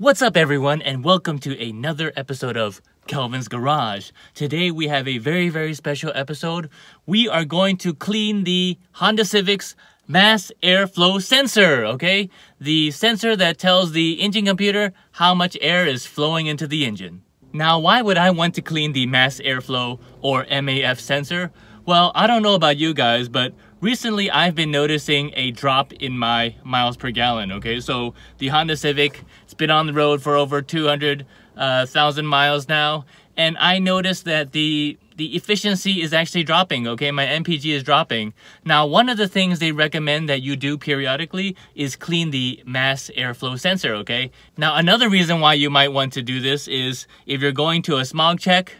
What's up everyone, and welcome to another episode of Kelvin's Garage. Today we have a very special episode. We are going to clean the Honda Civic's mass airflow sensor, okay? The sensor that tells the engine computer how much air is flowing into the engine. Now, why would I want to clean the mass airflow or MAF sensor? Well, I don't know about you guys, but recently I've been noticing a drop in my miles per gallon, okay? So the Honda Civic, it's been on the road for over 200,000 miles now, and I noticed that the efficiency is actually dropping, okay? My MPG is dropping. Now, one of the things they recommend that you do periodically is clean the mass airflow sensor, okay? Now, another reason why you might want to do this is if you're going to a smog check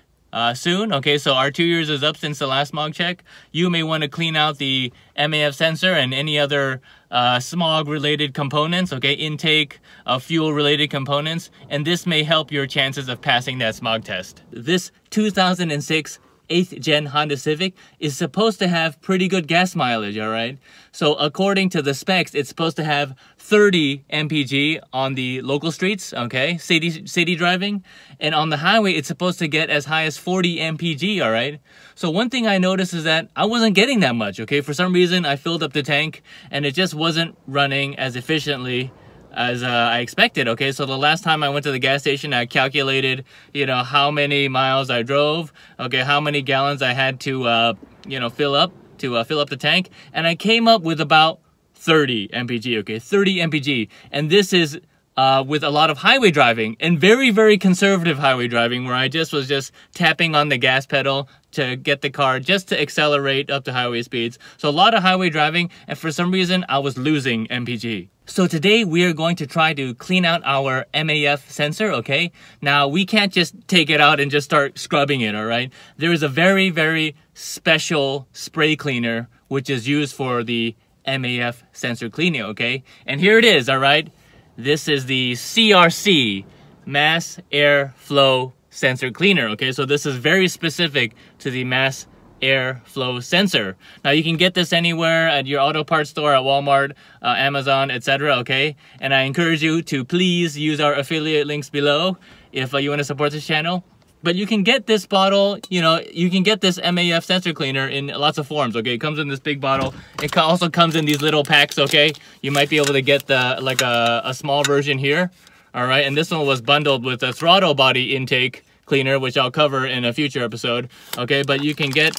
soon, okay, so our 2 years is up since the last smog check, you may want to clean out the MAF sensor and any other smog related components, okay, intake, fuel related components, and this may help your chances of passing that smog test. This 2006 8th gen Honda Civic is supposed to have pretty good gas mileage, alright? So according to the specs, it's supposed to have 30 MPG on the local streets, okay? City driving. And on the highway, it's supposed to get as high as 40 MPG, alright? So one thing I noticed is that I wasn't getting that much, okay? For some reason, I filled up the tank and it just wasn't running as efficiently as I expected, okay? So the last time I went to the gas station, I calculated, how many miles I drove, okay, how many gallons I had to, fill up the tank, and I came up with about 30 MPG, okay, 30 MPG, and this is with a lot of highway driving, and very conservative highway driving, where I was tapping on the gas pedal to get the car just to accelerate up to highway speeds. So a lot of highway driving, and for some reason, I was losing MPG. So today we are going to try to clean out our MAF sensor, okay? Now, we can't just take it out and just start scrubbing it, all right? There is a very special spray cleaner which is used for the MAF sensor cleaning, okay? And here it is, all right? This is the CRC, Mass Airflow Sensor Cleaner, okay? So this is very specific to the mass airflow sensor. Now, you can get this anywhere at your auto parts store, at Walmart, Amazon, etc., okay? And I encourage you to please use our affiliate links below if you want to support this channel. But you can get this bottle, you can get this MAF sensor cleaner in lots of forms, okay? It comes in this big bottle. It also comes in these little packs, okay? You might be able to get a small version here, all right? And this one was bundled with a throttle body intake cleaner, which I'll cover in a future episode, okay? But you can get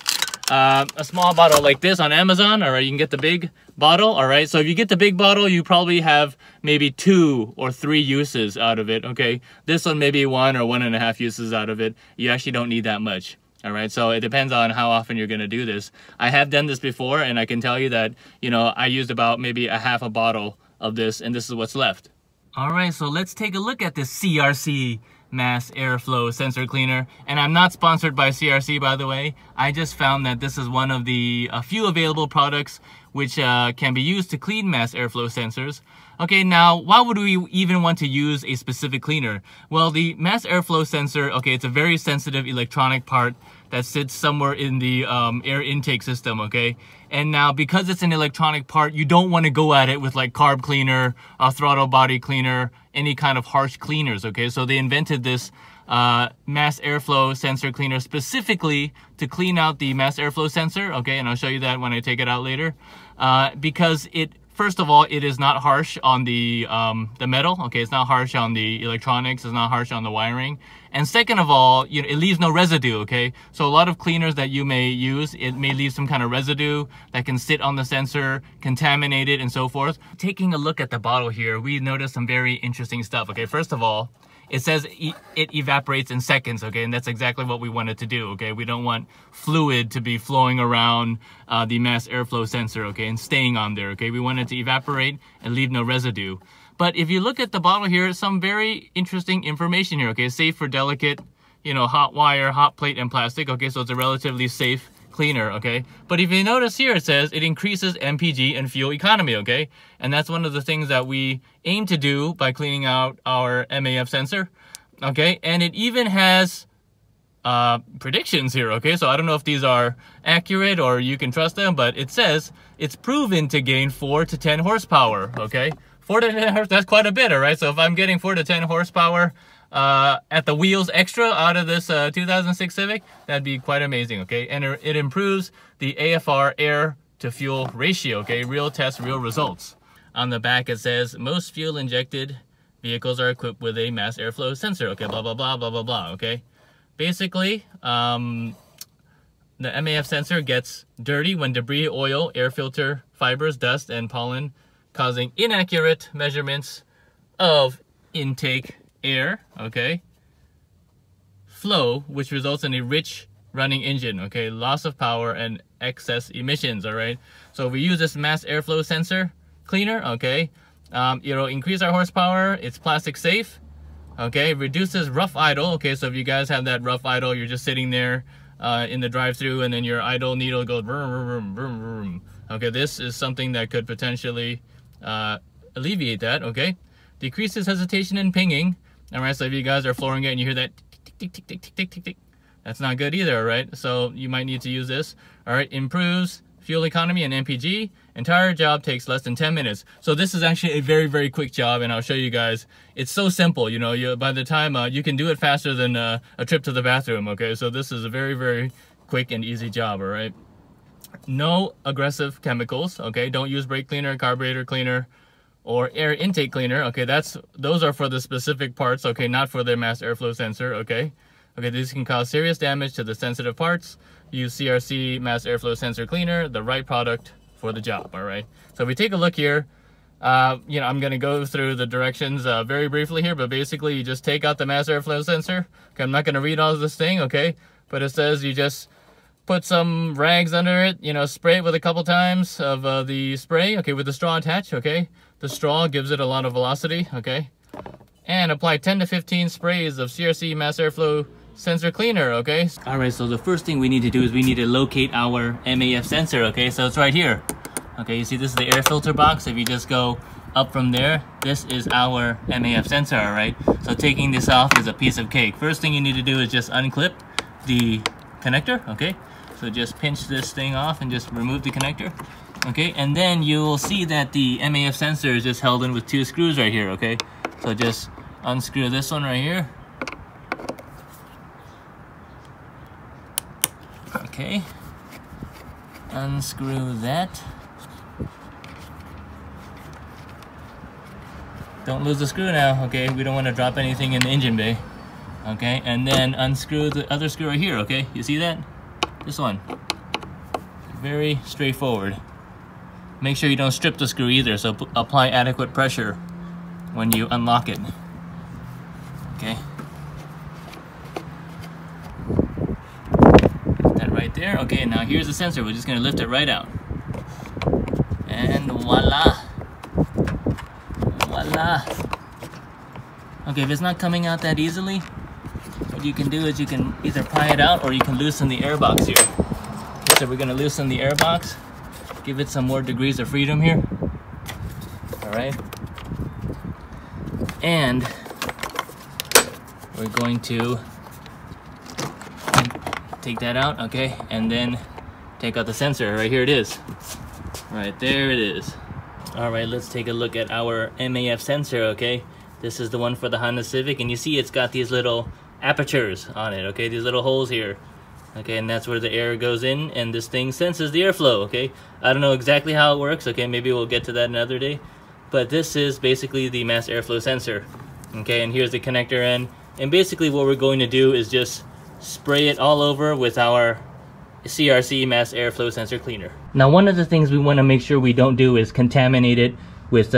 a small bottle like this on Amazon, all right? You can get the big bottle, all right? So if you get the big bottle, you probably have maybe 2 or 3 uses out of it, okay? This one maybe 1 or 1.5 uses out of it. You actually don't need that much, all right? So it depends on how often you're gonna do this. I have done this before, and I can tell you that, I used about maybe a half a bottle of this, and this is what's left. All right, so let's take a look at this CRC Mass Airflow Sensor Cleaner. And I'm not sponsored by CRC, by the way. I just found that this is one of the few available products which can be used to clean mass airflow sensors. Okay, now, why would we even want to use a specific cleaner? Well, the mass airflow sensor, okay, it's a very sensitive electronic part that sits somewhere in the air intake system, okay? And now, because it's an electronic part, you don't want to go at it with like carb cleaner, throttle body cleaner, any kind of harsh cleaners, okay? So they invented this mass airflow sensor cleaner specifically to clean out the mass airflow sensor, okay? And I'll show you that when I take it out later. Because first of all, it is not harsh on the metal, okay? It's not harsh on the electronics, it's not harsh on the wiring. And second of all, it leaves no residue, okay? So a lot of cleaners that you may use, it may leave some kind of residue that can sit on the sensor, contaminate it, and so forth. Taking a look at the bottle here, we noticed some very interesting stuff, okay? First of all, it says it evaporates in seconds, okay? And that's exactly what we want it to do, okay? We don't want fluid to be flowing around the mass airflow sensor, okay? And staying on there, okay? We want it to evaporate and leave no residue. But if you look at the bottle here, some very interesting information here, okay? Safe for delicate, hot wire, hot plate, and plastic, okay? So it's a relatively safe cleaner, okay? But if you notice here, it says it increases MPG and fuel economy, okay? And that's one of the things that we aim to do by cleaning out our MAF sensor, okay? And it even has predictions here, okay? So I don't know if these are accurate or you can trust them, but it says it's proven to gain 4 to 10 horsepower, okay? 4 to 10 horsepower, that's quite a bit, all right? So if I'm getting 4 to 10 horsepower at the wheels extra out of this 2006 Civic, that'd be quite amazing, okay? And it improves the AFR air to fuel ratio, okay? Real test, real results. On the back it says, most fuel injected vehicles are equipped with a mass airflow sensor, okay? Blah, blah, blah, blah, blah, blah, okay? Basically, the MAF sensor gets dirty when debris, oil, air filter, fibers, dust, and pollen, causing inaccurate measurements of intake air, okay? Flow, which results in a rich running engine, okay? Loss of power and excess emissions, all right? So if we use this mass airflow sensor cleaner, okay? It'll increase our horsepower, it's plastic safe, okay? Reduces rough idle, okay? So if you guys have that rough idle, you're just sitting there in the drive-thru and then your idle needle goes vroom, vroom, vroom, vroom. Okay, this is something that could potentially alleviate that, okay? Decreases hesitation and pinging. All right, so if you guys are flooring it and you hear that tick, tick, tick, tick, tick, tick, tick, tick, that's not good either, all right? So you might need to use this. All right, improves fuel economy and MPG. Entire job takes less than 10 minutes. So this is actually a very, very quick job, and I'll show you guys. It's so simple, you know, by the time you can do it faster than a trip to the bathroom, okay? So this is a very, very quick and easy job, all right? No aggressive chemicals, okay? Don't use brake cleaner, carburetor cleaner, or air intake cleaner, okay? Those are for the specific parts, okay? Not for the mass airflow sensor, okay? Okay, these can cause serious damage to the sensitive parts. Use CRC mass airflow sensor cleaner, the right product for the job, all right? So if we take a look here, you know, I'm gonna go through the directions very briefly here, but basically you just take out the mass airflow sensor. Okay, I'm not gonna read all of this thing, okay? But it says you just put some rags under it, you know, spray it with a couple times of the spray, okay, with the straw attached, okay? The straw gives it a lot of velocity, okay? And apply 10 to 15 sprays of CRC mass airflow sensor cleaner, okay? All right, so the first thing we need to do is we need to locate our MAF sensor, okay? So it's right here. Okay, you see this is the air filter box. If you just go up from there, this is our MAF sensor, all right? So taking this off is a piece of cake. First thing you need to do is just unclip the connector, okay? So just pinch this thing off and just remove the connector, okay? And then you'll see that the MAF sensor is just held in with 2 screws right here, okay? So just unscrew this one right here. Okay. Unscrew that. Don't lose the screw now, okay? We don't want to drop anything in the engine bay. Okay, and then unscrew the other screw right here, okay? You see that? This one. Very straightforward. Make sure you don't strip the screw either, so apply adequate pressure when you unlock it. Okay. That right there. Okay, now here's the sensor. We're just gonna lift it right out. And voila. Voila. Okay, if it's not coming out that easily, what you can do is you can either pry it out or you can loosen the air box here. Okay, so we're gonna loosen the air box, give it some more degrees of freedom here. All right. And we're going to take that out, okay? And then take out the sensor. Right here it is. Right there it is. All right, let's take a look at our MAF sensor, okay? This is the one for the Honda Civic, and you see it's got these little apertures on it, okay? These little holes here, okay? And that's where the air goes in, and this thing senses the airflow, okay? I don't know exactly how it works, okay? Maybe we'll get to that another day. But this is basically the mass airflow sensor, okay? And here's the connector end. And basically what we're going to do is just spray it all over with our CRC mass airflow sensor cleaner. Now, one of the things we want to make sure we don't do is contaminate it with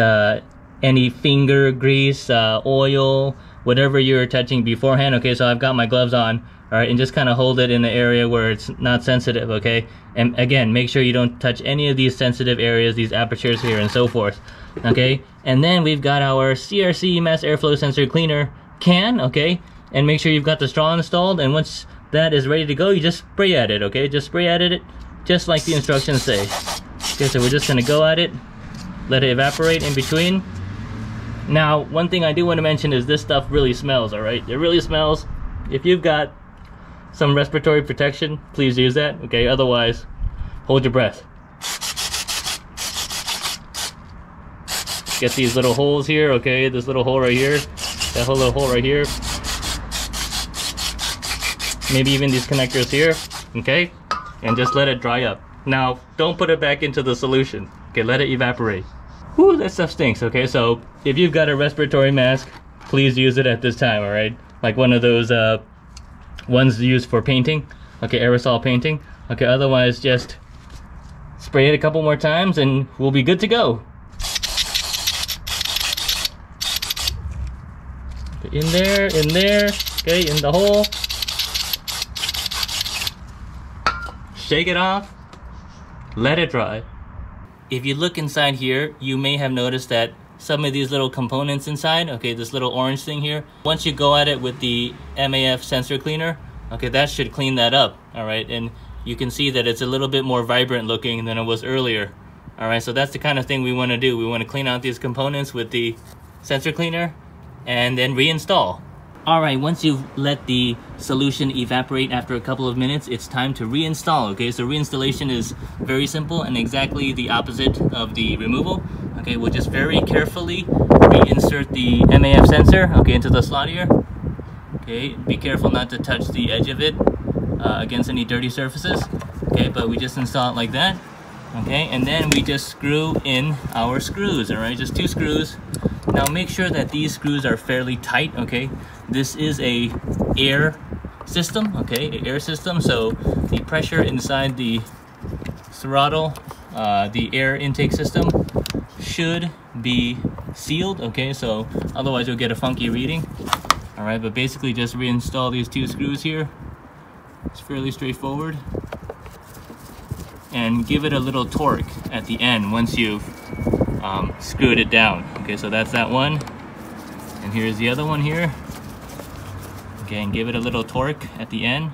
any finger grease, oil, whatever you're touching beforehand. Okay, so I've got my gloves on, all right, and just kind of hold it in the area where it's not sensitive, okay? And again, make sure you don't touch any of these sensitive areas, these apertures here and so forth, okay? And then we've got our CRC mass airflow sensor cleaner can, okay? And make sure you've got the straw installed, and once that is ready to go, you just spray at it, okay? Just spray at it, just like the instructions say. Okay, so we're just gonna go at it, let it evaporate in between. Now, one thing I do want to mention is this stuff really smells, all right? It really smells. If you've got some respiratory protection, please use that, okay? Otherwise, hold your breath. get these little holes here, okay? This little hole right here, that whole little hole right here. Maybe even these connectors here, okay? And just let it dry up. Now, don't put it back into the solution. Okay, let it evaporate. Whew, that stuff stinks, okay? So, if you've got a respiratory mask, please use it at this time, alright? Like one of those ones used for painting, okay, aerosol painting. Okay, otherwise just spray it a couple more times and we'll be good to go. Okay, in there, okay, in the hole. Shake it off, let it dry. If you look inside here, you may have noticed that some of these little components inside, okay, this little orange thing here, once you go at it with the MAF sensor cleaner, okay, that should clean that up, all right? And you can see that it's a little bit more vibrant looking than it was earlier, all right? So that's the kind of thing we want to do. We want to clean out these components with the sensor cleaner and then reinstall. All right, once you've let the solution evaporate after a couple of minutes, it's time to reinstall, okay? So reinstallation is very simple and exactly the opposite of the removal. Okay, we'll just very carefully reinsert the MAF sensor, okay, into the slot here. Okay, be careful not to touch the edge of it against any dirty surfaces. Okay, but we just install it like that. Okay, and then we just screw in our screws, all right? Just 2 screws. Now make sure that these screws are fairly tight, okay? This is a air system, okay, an air system, so the pressure inside the throttle, the air intake system, should be sealed, okay? So otherwise you'll get a funky reading. All right, but basically just reinstall these 2 screws here. It's fairly straightforward. And give it a little torque at the end once you've screwed it down. Okay, so that's that one. And here's the other one here. Okay, and give it a little torque at the end.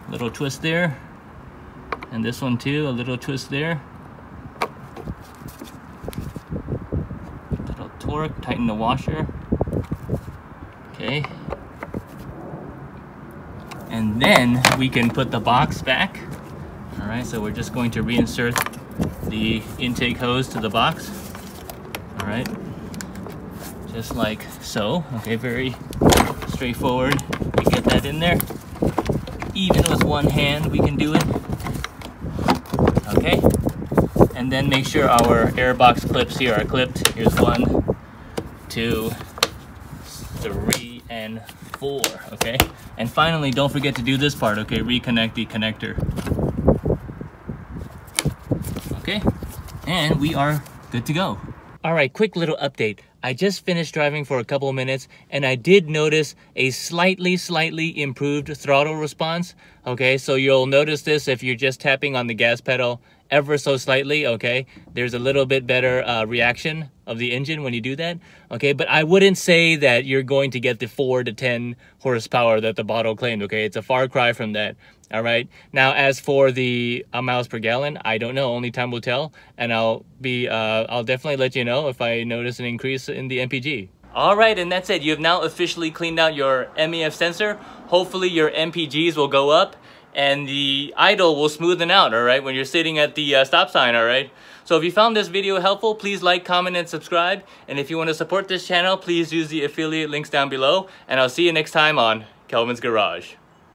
A little twist there. And this one too, a little twist there. Little torque, tighten the washer. Okay. And then we can put the box back. All right, so we're just going to reinsert the intake hose to the box. All right, just like so. Okay, very straightforward. We get that in there. Even with one hand, we can do it. Okay, and then make sure our air box clips here are clipped. Here's 1, 2, 3, and 4. Okay, and finally, don't forget to do this part. Okay, reconnect the connector. Okay, and we are good to go. All right, quick little update. I just finished driving for a couple of minutes and I did notice a slightly improved throttle response. Okay, so you'll notice this if you're just tapping on the gas pedal ever so slightly, okay? There's a little bit better reaction of the engine when you do that, okay? But I wouldn't say that you're going to get the 4 to 10 horsepower that the bottle claimed, okay? It's a far cry from that, all right? Now, as for the miles per gallon, I don't know, only time will tell, and I'll definitely let you know if I notice an increase in the MPG. All right, and that's it. You have now officially cleaned out your MAF sensor. Hopefully your MPGs will go up and the idle will smoothen out, all right, when you're sitting at the stop sign, all right? So if you found this video helpful, please like, comment, and subscribe. And if you want to support this channel, please use the affiliate links down below. And I'll see you next time on Kelvin's Garage.